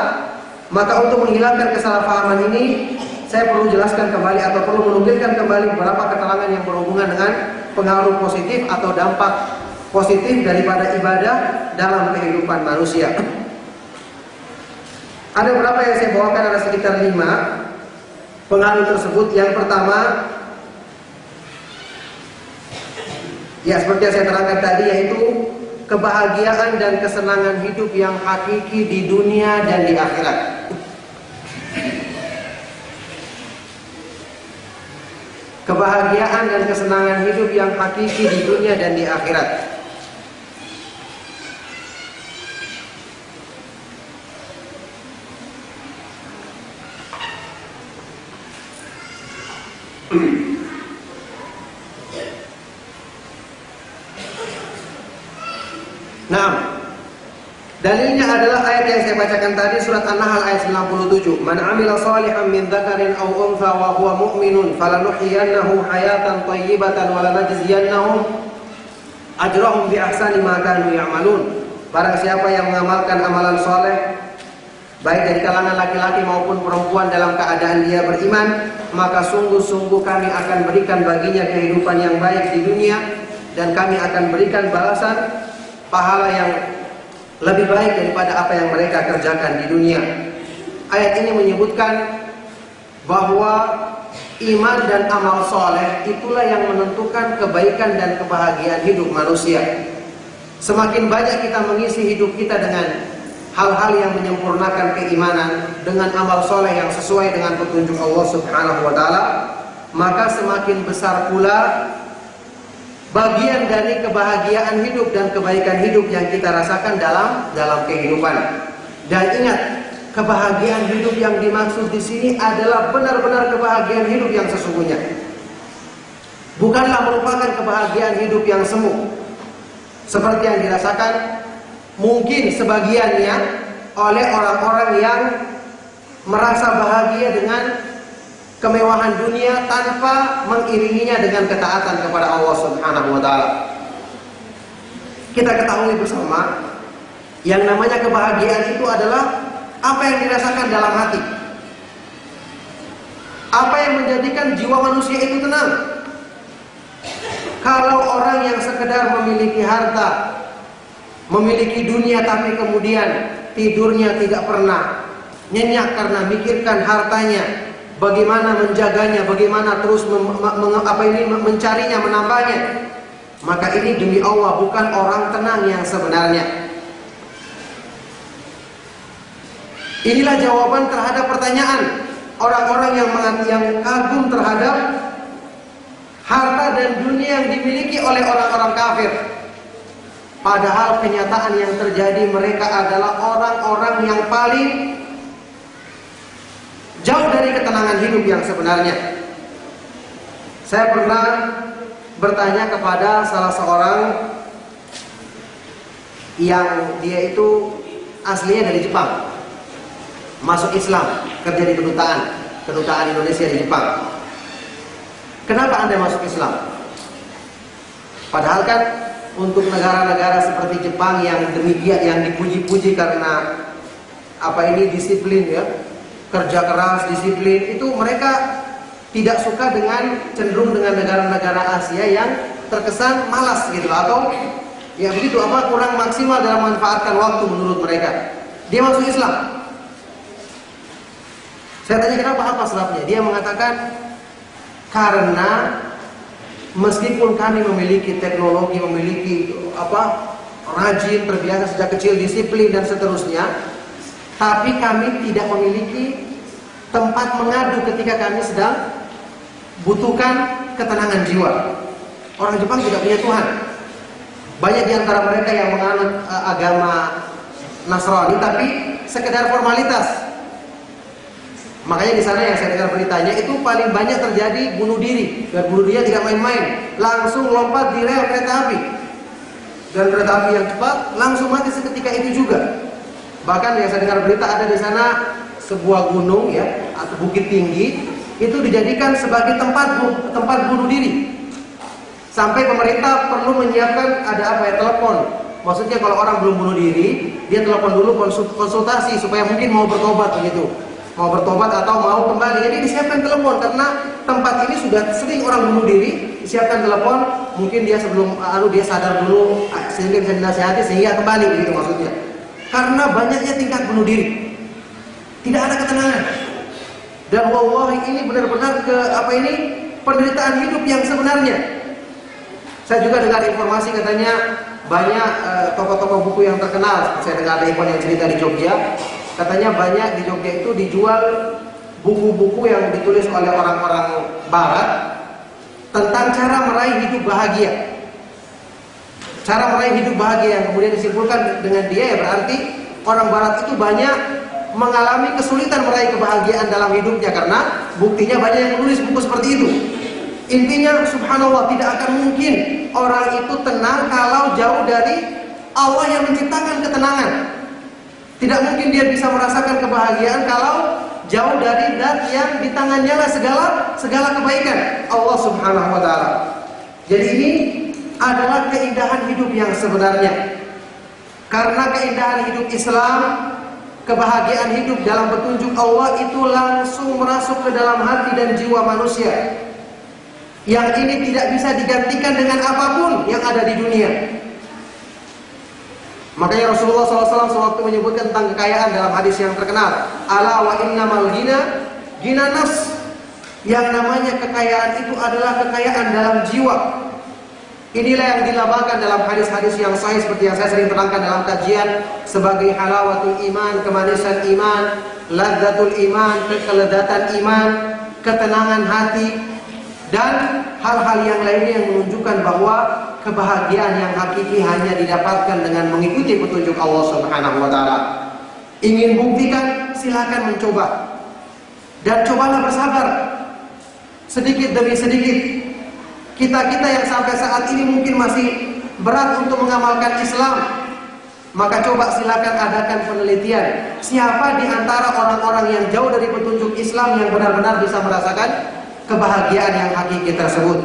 Maka untuk menghilangkan kesalahpahaman ini, saya perlu jelaskan kembali atau perlu menukilkan kembali beberapa keterangan yang berhubungan dengan pengaruh positif atau dampak positif daripada ibadah dalam kehidupan manusia. Ada berapa yang saya bawakan, ada sekitar 5 pengaruh tersebut. Yang pertama, ya seperti yang saya terangkan tadi, yaitu kebahagiaan dan kesenangan hidup yang hakiki di dunia dan di akhirat. Kebahagiaan dan kesenangan hidup yang hakiki di dunia dan di akhirat. Nah, dalilnya adalah ayat yang saya bacakan tadi, surat An-Nahl ayat 97. Man 'amila shalihan min dzakarin aw untha wa huwa mu'minun falanuhyiyannahu hayatan thayyibatan wa lanajziyannahum ajrahum bi ahsani ma kanu ya'malun. Barang siapa yang mengamalkan amalan saleh, baik dari kalangan laki-laki maupun perempuan, dalam keadaan dia beriman, maka sungguh-sungguh kami akan berikan baginya kehidupan yang baik di dunia, dan kami akan berikan balasan pahala yang lebih baik daripada apa yang mereka kerjakan di dunia. Ayat ini menyebutkan bahwa iman dan amal soleh itulah yang menentukan kebaikan dan kebahagiaan hidup manusia. Semakin banyak kita mengisi hidup kita dengan hal-hal yang menyempurnakan keimanan, dengan amal soleh yang sesuai dengan petunjuk Allah Subhanahu wa Ta'ala, maka semakin besar pula bagian dari kebahagiaan hidup dan kebaikan hidup yang kita rasakan dalam kehidupan. Dan ingat, kebahagiaan hidup yang dimaksud di sini adalah benar-benar kebahagiaan hidup yang sesungguhnya. Bukanlah merupakan kebahagiaan hidup yang semu, seperti yang dirasakan mungkin sebagiannya oleh orang-orang yang merasa bahagia dengan kemewahan dunia tanpa mengiringinya dengan ketaatan kepada Allah Subhanahu wa Ta'ala. Kita ketahui bersama, yang namanya kebahagiaan itu adalah apa yang dirasakan dalam hati, apa yang menjadikan jiwa manusia itu tenang. Kalau orang yang sekedar memiliki harta, memiliki dunia tapi kemudian tidurnya tidak pernah nyenyak karena mikirkan hartanya, bagaimana menjaganya, bagaimana terus mencarinya, menambahnya, maka ini demi Allah bukan orang tenang yang sebenarnya. Inilah jawaban terhadap pertanyaan orang-orang yang kagum terhadap harta dan dunia yang dimiliki oleh orang-orang kafir. Padahal kenyataan yang terjadi, mereka adalah orang-orang yang paling jauh dari ketenangan hidup yang sebenarnya. Saya pernah bertanya kepada salah seorang yang dia itu aslinya dari Jepang, masuk Islam, kerja di kedutaan Indonesia di Jepang. Kenapa Anda masuk Islam? Padahal kan untuk negara-negara seperti Jepang yang demikian, yang dipuji-puji karena disiplin ya, kerja keras, disiplin, itu mereka tidak suka cenderung dengan negara-negara Asia yang terkesan malas gitu, atau ya begitu kurang maksimal dalam memanfaatkan waktu menurut mereka. Dia masuk Islam. Saya tanya apa sebabnya? Dia mengatakan karena meskipun kami memiliki teknologi, memiliki rajin, terbiasa sejak kecil, disiplin dan seterusnya, tapi kami tidak memiliki tempat mengadu ketika kami sedang butuhkan ketenangan jiwa. Orang Jepang tidak punya Tuhan. Banyak di antara mereka yang menganut agama Nasrani, tapi sekedar formalitas. Makanya di sana yang saya dengar beritanya itu paling banyak terjadi bunuh diri, dan bunuh dirinya tidak main-main, langsung lompat di rel kereta api, dan kereta api yang cepat langsung mati seketika itu juga. Bahkan yang saya dengar berita ada di sana sebuah gunung ya atau bukit tinggi itu dijadikan sebagai tempat bunuh diri. Sampai pemerintah perlu menyiapkan telepon. Maksudnya kalau orang belum bunuh diri, dia telepon dulu konsultasi supaya mungkin mau bertobat begitu. Mau bertobat atau mau kembali. Jadi disiapkan telepon karena tempat ini sudah sering orang bunuh diri, disiapkan telepon, mungkin dia sebelum dia sadar dulu sehingga bisa dinasihati sehingga kembali begitu maksudnya. Karena banyaknya tingkat bunuh diri. Tidak ada ketenangan. Dan wallahi ini benar-benar penderitaan hidup yang sebenarnya. Saya juga dengar informasi katanya banyak toko-toko buku yang terkenal. Saya dengar ada ikon yang cerita di Jogja. Katanya banyak di Jogja itu dijual buku-buku yang ditulis oleh orang-orang Barat tentang cara meraih hidup bahagia. Cara meraih hidup bahagia yang kemudian disimpulkan dengan dia ya berarti orang Barat itu banyak mengalami kesulitan meraih kebahagiaan dalam hidupnya karena buktinya banyak yang menulis buku seperti itu. Intinya subhanallah tidak akan mungkin orang itu tenang kalau jauh dari Allah yang menciptakan ketenangan. Tidak mungkin dia bisa merasakan kebahagiaan kalau jauh dari zat yang di tangannya lah segala kebaikan, Allah Subhanahu wa taala. Jadi ini adalah keindahan hidup yang sebenarnya. Karena keindahan hidup Islam, kebahagiaan hidup dalam petunjuk Allah itu langsung merasuk ke dalam hati dan jiwa manusia. Yang ini tidak bisa digantikan dengan apapun yang ada di dunia. Makanya Rasulullah SAW sewaktu menyebutkan tentang kekayaan dalam hadis yang terkenal, ala wa innamal ghina nafs. Yang namanya kekayaan itu adalah kekayaan dalam jiwa. Inilah yang dilambangkan dalam hadis-hadis yang sahih seperti yang saya sering terangkan dalam kajian sebagai halawatul iman, kemanisan iman, ladzatul iman, keledatan iman, ketenangan hati, dan hal-hal yang lainnya yang menunjukkan bahwa kebahagiaan yang hakiki hanya didapatkan dengan mengikuti petunjuk Allah Subhanahu wa taala. Ingin buktikan, silakan mencoba. Dan cobalah bersabar. Sedikit demi sedikit. Kita-kita yang sampai saat ini mungkin masih berat untuk mengamalkan Islam, maka coba silakan adakan penelitian. Siapa di antara orang-orang yang jauh dari petunjuk Islam yang benar-benar bisa merasakan kebahagiaan yang hakiki tersebut.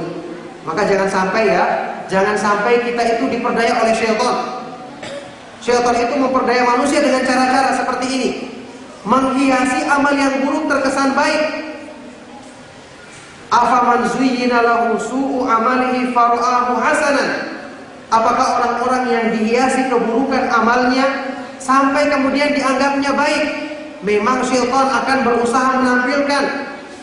Maka jangan sampai kita itu diperdaya oleh syaitan. Syaitan itu memperdaya manusia dengan cara-cara seperti ini, menghiasi amal yang buruk terkesan baik. Afaman zuyyina lahu su'u amalihi fara'ahu hasanan Apakah orang-orang yang dihiasi keburukan amalnya sampai kemudian dianggapnya baik? Memang syaitan akan berusaha menampilkan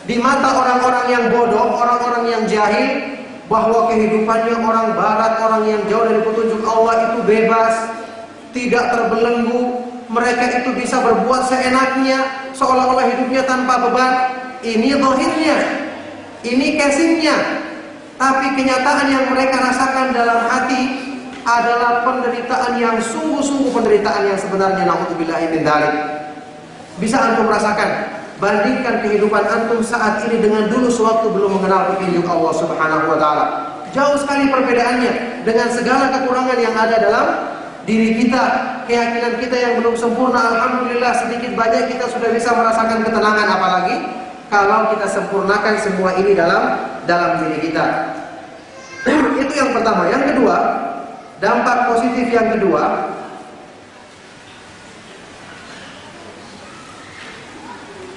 di mata orang-orang yang bodoh, orang-orang yang jahil, bahwa kehidupannya orang barat, orang yang jauh dari petunjuk Allah itu bebas, tidak terbelenggu. Mereka itu bisa berbuat seenaknya, seolah-olah hidupnya tanpa beban. Ini zahirnya, ini casingnya. Tapi kenyataan yang mereka rasakan dalam hati adalah penderitaan yang sungguh-sungguh penderitaan yang sebenarnya. Na'udzubillahi min dzalik. Bisa antum rasakan? Bandingkan kehidupan antum saat ini dengan dulu sewaktu belum mengenal petunjuk Allah Subhanahu wa taala. Jauh sekali perbedaannya dengan segala kekurangan yang ada dalam diri kita, keyakinan kita yang belum sempurna. Alhamdulillah sedikit banyak kita sudah bisa merasakan ketenangan, apalagi kalau kita sempurnakan semua ini dalam diri kita. Itu yang pertama. Yang kedua, dampak positif yang kedua,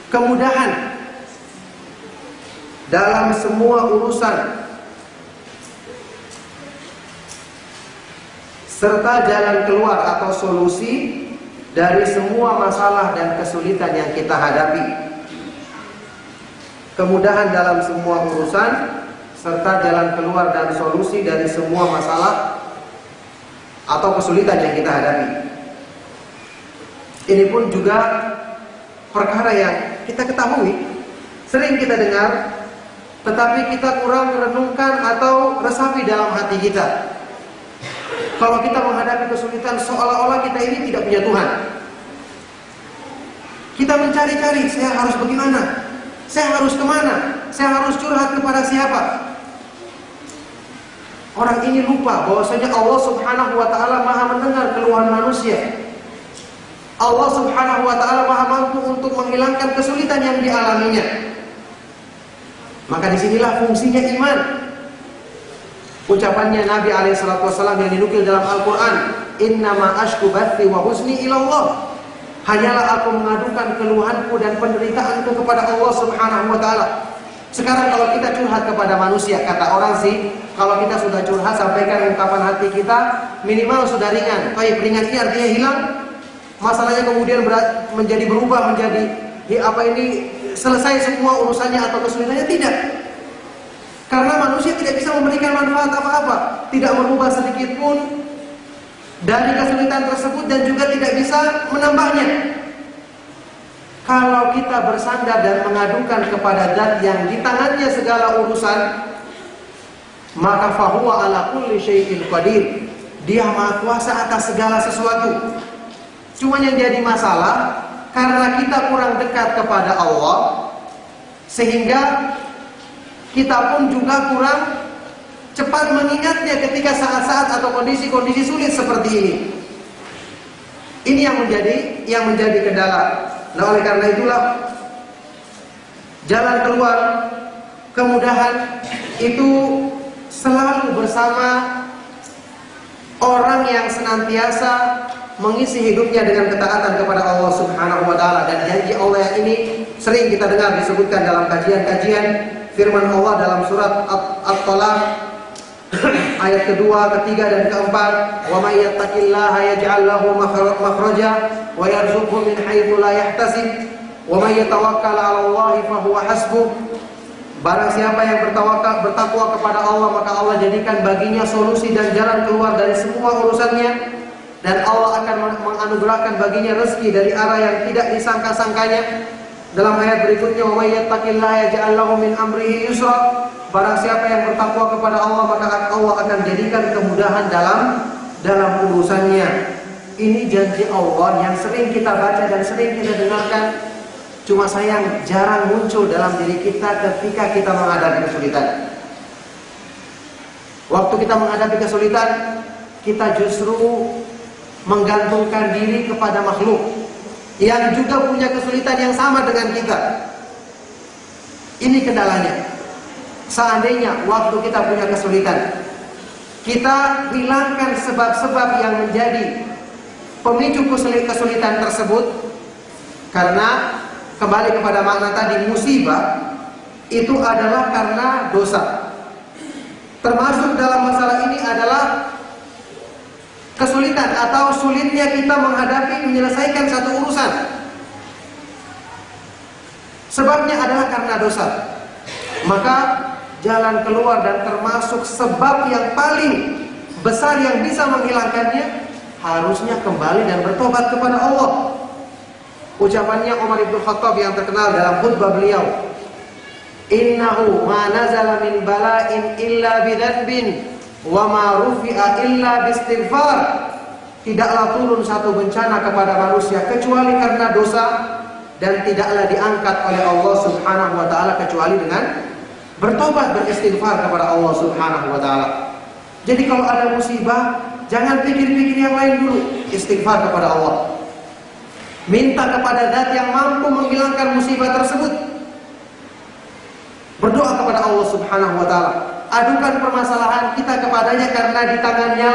kemudahan dalam semua urusan serta jalan keluar atau solusi dari semua masalah dan kesulitan yang kita hadapi. Kemudahan dalam semua urusan serta jalan keluar dan solusi dari semua masalah atau kesulitan yang kita hadapi. Ini pun juga perkara yang kita ketahui, sering kita dengar, tetapi kita kurang renungkan atau resapi dalam hati kita. Kalau kita menghadapi kesulitan, seolah-olah kita ini tidak punya Tuhan. Kita mencari-cari, saya harus bagaimana? Saya harus kemana? Saya harus curhat kepada siapa? Orang ini lupa bahwasanya Allah Subhanahu wa taala Maha mendengar keluhan manusia. Allah Subhanahu wa taala Maha mampu untuk menghilangkan kesulitan yang dialaminya. Maka disinilah fungsinya iman. Ucapannya Nabi SAW yang dinukil dalam Al-Quran, innama ashku bathi wa husni ilallah. Hanyalah aku mengadukan keluhanku dan penderitaanku kepada Allah Subhanahu wa taala. Sekarang kalau kita curhat kepada manusia, kata orang sih, kalau kita sudah curhat, sampaikan ungkapan hati kita, minimal sudah ringan. Baik, ringan ini artinya hilang. Masalahnya kemudian menjadi berubah menjadi selesai semua urusannya atau kesulitannya, tidak. Karena manusia tidak bisa memberikan manfaat apa-apa, tidak merubah sedikit pun dari kesulitan tersebut dan juga tidak bisa menambahnya. Kalau kita bersandar dan mengadukan kepada Zat yang di tangannya segala urusan, maka fahuwa ala kulli syai'in qadir. Dia Maha Kuasa atas segala sesuatu. Cuma yang jadi masalah karena kita kurang dekat kepada Allah, sehingga kita pun juga kurang cepat mengingatnya ketika saat-saat atau kondisi-kondisi sulit seperti ini. Ini yang menjadi kendala. Nah, oleh karena itulah jalan keluar, kemudahan itu selalu bersama orang yang senantiasa mengisi hidupnya dengan ketaatan kepada Allah Subhanahu wa taala. Dan janji Allah yang ini sering kita dengar disebutkan dalam kajian-kajian. Firman Allah dalam surat At-Talaq ayat kedua, ketiga dan keempat, wa may yattaqillaha yaj'al lahu makhraja wa yarzuqhu min haitsu la yahtasib wa may yatawakkal 'ala Allahi fa huwa hasbuh. Barang siapa yang bertakwa kepada Allah, maka Allah jadikan baginya solusi dan jalan keluar dari semua urusannya, dan Allah akan menganugerahkan baginya rezeki dari arah yang tidak disangka-sangkanya. Dalam ayat berikutnya, wa may yattaqillaha yaj'al lahu min amrihi yusra. Barang siapa yang bertakwa kepada Allah, maka Allah akan jadikan kemudahan dalam urusannya. Ini janji Allah yang sering kita baca dan sering kita dengarkan. Cuma sayang jarang muncul dalam diri kita ketika kita menghadapi kesulitan. Waktu kita menghadapi kesulitan, kita justru menggantungkan diri kepada makhluk yang juga punya kesulitan yang sama dengan kita. Ini kendalanya. Seandainya waktu kita punya kesulitan, kita hilangkan sebab-sebab yang menjadi pemicu kesulitan tersebut. Karena kembali kepada makna tadi, musibah itu adalah karena dosa. Termasuk dalam masalah ini adalah kesulitan atau sulitnya kita menghadapi menyelesaikan satu urusan. Sebabnya adalah karena dosa. Maka jalan keluar dan termasuk sebab yang paling besar yang bisa menghilangkannya harusnya kembali dan bertobat kepada Allah. Ucapannya Umar bin Khattab yang terkenal dalam khutbah beliau, "Innahu ma nazala min bala'in illa bidzanbin wa ma rufi'a illa biistighfar." Tidaklah turun satu bencana kepada manusia kecuali karena dosa, dan tidaklah diangkat oleh Allah Subhanahu wa taala kecuali dengan bertobat, beristighfar kepada Allah Subhanahu wa taala. Jadi kalau ada musibah, jangan pikir-pikir yang lain dulu, istighfar kepada Allah. Minta kepada Zat yang mampu menghilangkan musibah tersebut. Berdoa kepada Allah Subhanahu wa taala. Adukan permasalahan kita kepadanya karena di tangannya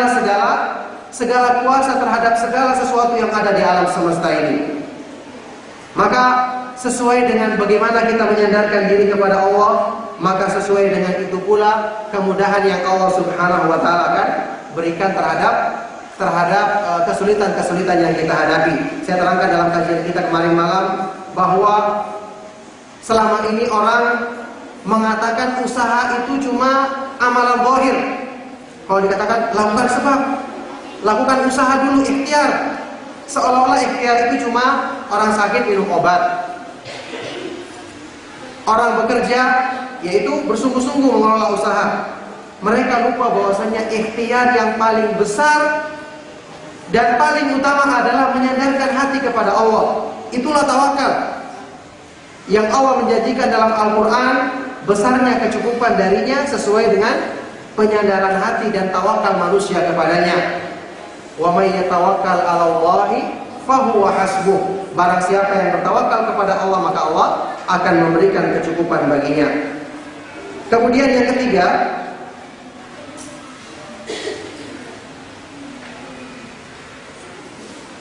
segala kuasa terhadap segala sesuatu yang ada di alam semesta ini. Maka sesuai dengan bagaimana kita menyandarkan diri kepada Allah, maka sesuai dengan itu pula kemudahan yang Allah Subhanahu wa taala akan berikan terhadap kesulitan-kesulitan yang kita hadapi. Saya terangkan dalam kajian kita kemarin malam bahwa selama ini orang mengatakan usaha itu cuma amalan zahir. Kalau dikatakan lakukan sebab, lakukan usaha dulu, ikhtiar. Seolah-olah ikhtiar itu cuma orang sakit minum obat. Orang bekerja yaitu bersungguh-sungguh mengelola usaha. Mereka lupa bahwasanya ikhtiar yang paling besar dan paling utama adalah menyandarkan hati kepada Allah. Itulah tawakal yang Allah menjanjikan dalam Al-Quran. Besarnya kecukupan darinya sesuai dengan penyandaran hati dan tawakal manusia kepadanya. Wa may yatawakkal 'alallahi fahuwa hasbuh. Barang siapa yang bertawakal kepada Allah, maka Allah akan memberikan kecukupan baginya. Kemudian yang ketiga,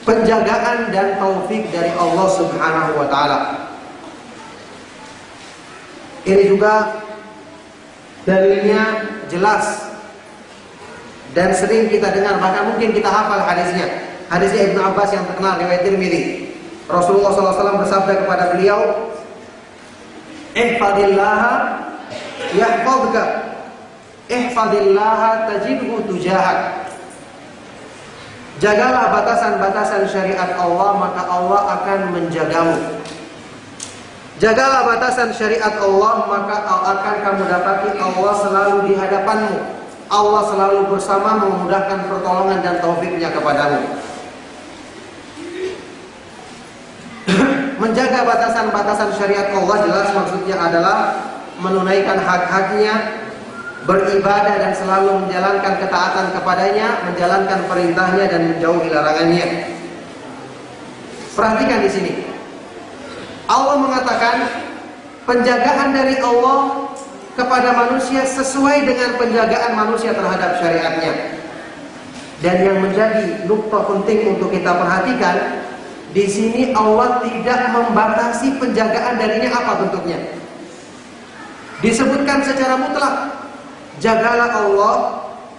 penjagaan dan taufik dari Allah Subhanahu wa taala. Ini juga dalilnya jelas dan sering kita dengar, bahkan mungkin kita hafal hadisnya. Hadisnya Ibnu Abbas yang terkenal riwayat Tirmidzi. Rasulullah SAW bersabda kepada beliau, "Ihfadillaha yahfadka, ihfadillaha tajidhu tujahak." Jagalah batasan-batasan syariat Allah, maka Allah akan menjagamu. Jagalah batasan syariat Allah, maka akan kamu dapati Allah selalu di hadapanmu. Allah selalu bersama memudahkan pertolongan dan taufiknya kepadamu. Menjaga batasan-batasan syariat Allah jelas maksudnya adalah menunaikan hak-haknya, beribadah dan selalu menjalankan ketaatan kepadanya, menjalankan perintahnya dan menjauhi larangannya. Perhatikan di sini. Allah mengatakan penjagaan dari Allah kepada manusia sesuai dengan penjagaan manusia terhadap syariatnya. Dan yang menjadi nukta penting untuk kita perhatikan, di sini Allah tidak membatasi penjagaan darinya apa bentuknya. Disebutkan secara mutlak, jagalah Allah,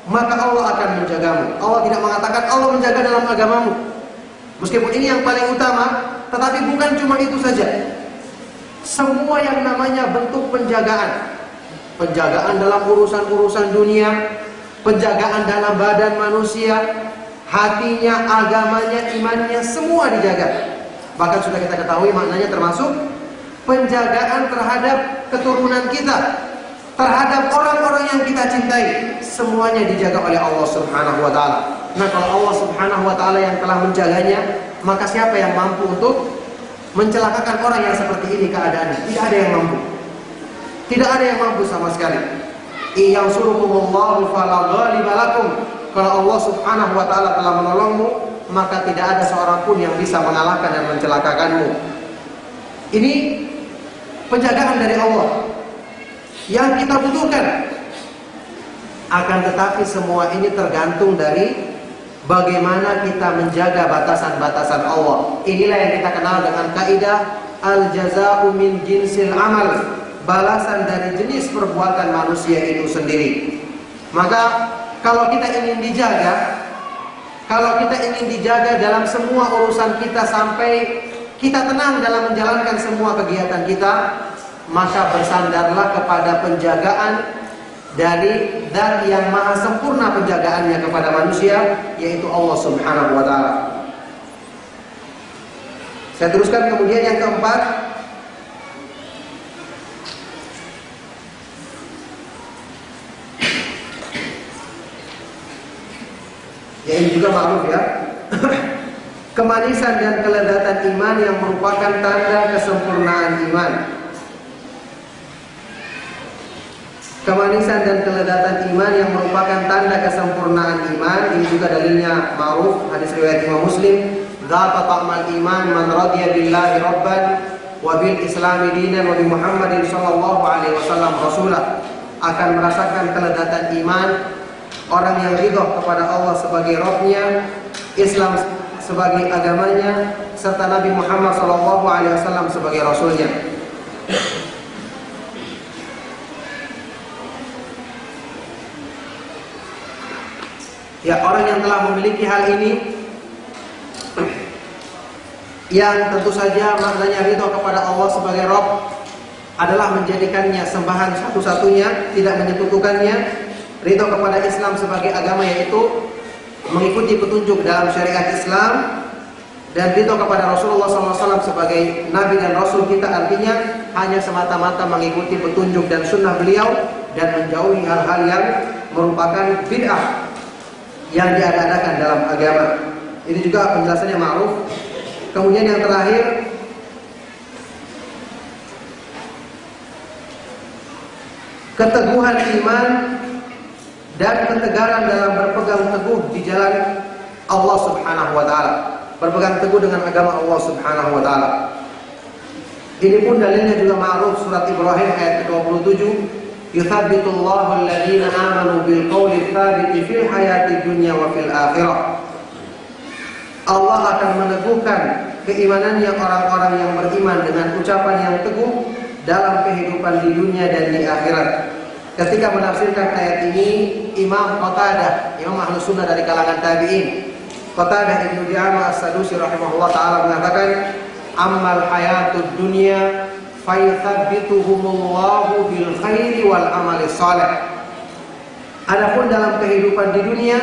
maka Allah akan menjagamu. Allah tidak mengatakan Allah menjaga dalam agamamu. Meskipun ini yang paling utama, tetapi bukan cuma itu saja. Semua yang namanya bentuk penjagaan, penjagaan dalam urusan-urusan dunia, penjagaan dalam badan manusia, hatinya, agamanya, imannya, semua dijaga. Bahkan sudah kita ketahui maknanya termasuk penjagaan terhadap keturunan kita, terhadap orang-orang yang kita cintai, semuanya dijaga oleh Allah Subhanahu wa taala. Nah, kalau Allah Subhanahu wa taala yang telah menjaganya, maka siapa yang mampu untuk mencelakakan orang yang seperti ini keadaannya? Tidak ada yang mampu. Tidak ada yang mampu sama sekali. Iyansurukumullahu fala ghaliba lakum. Kalau Allah Subhanahu wa taala telah menolongmu, maka tidak ada seorang pun yang bisa mengalahkan dan mencelakakanmu. Ini penjagaan dari Allah yang kita butuhkan. Akan tetapi semua ini tergantung dari bagaimana kita menjaga batasan-batasan Allah. Inilah yang kita kenal dengan kaidah al-jaza'u min jinsil amal. Balasan dari jenis perbuatan manusia itu sendiri. Maka kalau kita ingin dijaga, Kalau kita ingin dijaga dalam semua urusan kita sampai kita tenang dalam menjalankan semua kegiatan kita, maka bersandarlah kepada penjagaan dari Zat yang maha sempurna penjagaannya kepada manusia, yaitu Allah Subhanahu wa ta'ala. Saya teruskan kemudian yang keempat, ya ini juga ma'ruf ya. Kemanisan dan kelezatan iman yang merupakan tanda kesempurnaan iman. Kemanisan dan kelezatan iman yang merupakan tanda kesempurnaan iman. Ini juga dalilnya ma'ruf, hadis riwayat Imam Muslim. Dzata ta'mal iman man radiya billahi rabban wa bil islami dinan wa bi Muhammadin sallallahu alaihi wasallam rasulah. Akan merasakan kelezatan iman orang yang ridho kepada Allah sebagai Rabb-Nya, Islam sebagai agamanya, serta Nabi Muhammad sallallahu alaihi wasallam sebagai rasulnya. Ya, orang yang telah memiliki hal ini, yang tentu saja maknanya ridho kepada Allah sebagai Rabb adalah menjadikannya sembahan satu-satunya, tidak menyekutukannya. Ridho kepada Islam sebagai agama, yaitu mengikuti petunjuk dalam syariat Islam, dan ridho kepada Rasulullah SAW sebagai Nabi dan Rasul kita, artinya hanya semata-mata mengikuti petunjuk dan sunnah beliau dan menjauhi hal-hal yang merupakan bid'ah yang diada-adakan dalam agama. Ini juga penjelasannya ma'ruf. Kemudian yang terakhir, keteguhan iman dan ketegaran dalam berpegang teguh di jalan Allah Subhanahu wa ta'ala, berpegang teguh dengan agama Allah Subhanahu wa ta'ala. Ini pun dalilnya juga ma'ruf, surat Ibrahim ayat ke-27, yuthabbitullahu alladhina amanu bil qawli tsabiti fil hayati dunya wa fil akhirah. Allah akan meneguhkan keimanannya orang-orang yang beriman dengan ucapan yang teguh dalam kehidupan di dunia dan di akhirat. Ketika menafsirkan ayat ini, Imam Qatadah, Imam Ahlus Sunnah dari kalangan tabi'in, Qatadah Ibnu Di'amah As-Sadusi rahimahullah ta'ala mengatakan, ammal hayatud dunya fayuthabbituhumullahu bil khairi wal amali salih. Adapun dalam kehidupan di dunia,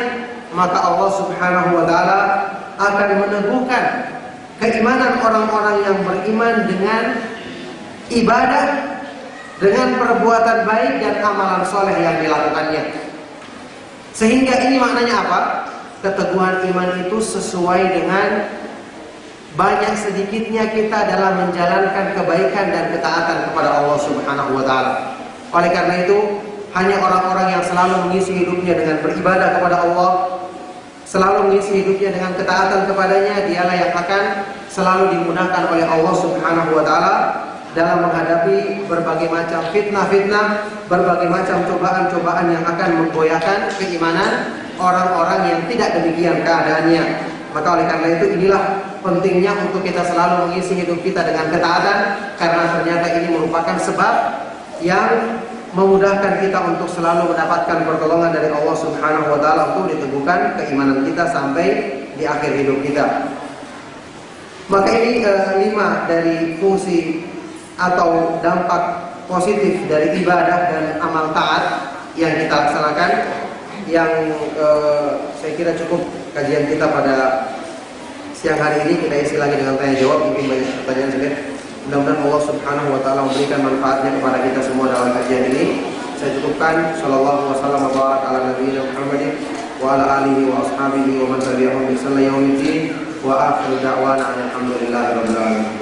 maka Allah Subhanahu wa ta'ala akan meneguhkan keimanan orang-orang yang beriman dengan ibadah, dengan perbuatan baik dan amalan soleh yang dilakukannya. Sehingga ini maknanya apa? Keteguhan iman itu sesuai dengan banyak sedikitnya kita dalam menjalankan kebaikan dan ketaatan kepada Allah Subhanahu wa ta'ala. Oleh karena itu, hanya orang-orang yang selalu mengisi hidupnya dengan beribadah kepada Allah, selalu mengisi hidupnya dengan ketaatan kepadanya, dialah yang akan selalu dimudahkan oleh Allah Subhanahu wa ta'ala dalam menghadapi berbagai macam fitnah-fitnah, berbagai macam cobaan-cobaan yang akan menggoyahkan keimanan orang-orang yang tidak demikian keadaannya. Maka oleh karena itu, inilah pentingnya untuk kita selalu mengisi hidup kita dengan ketaatan, karena ternyata ini merupakan sebab yang memudahkan kita untuk selalu mendapatkan pertolongan dari Allah Subhanahu wa ta'ala untuk diteguhkan keimanan kita sampai di akhir hidup kita. Maka ini 5 dari fungsi atau dampak positif dari ibadah dan amal taat yang kita laksanakan, yang saya kira cukup kajian kita pada siang hari ini. Kita isi lagi dengan tanya jawab, mungkin banyak pertanyaan sedikit. Mudah-mudahan Allah Subhanahu wa ta'ala memberikan manfaatnya kepada kita semua dalam kajian ini. Saya cukupkan. Sallallahu wasallam wa baraka ala nabiyina Muhammadin wa ala alihi wa ashabihi wa man tabi'ahum bi ihsan ila yaumil din wa akhiru da'wana alhamdulillahi rabbil alamin.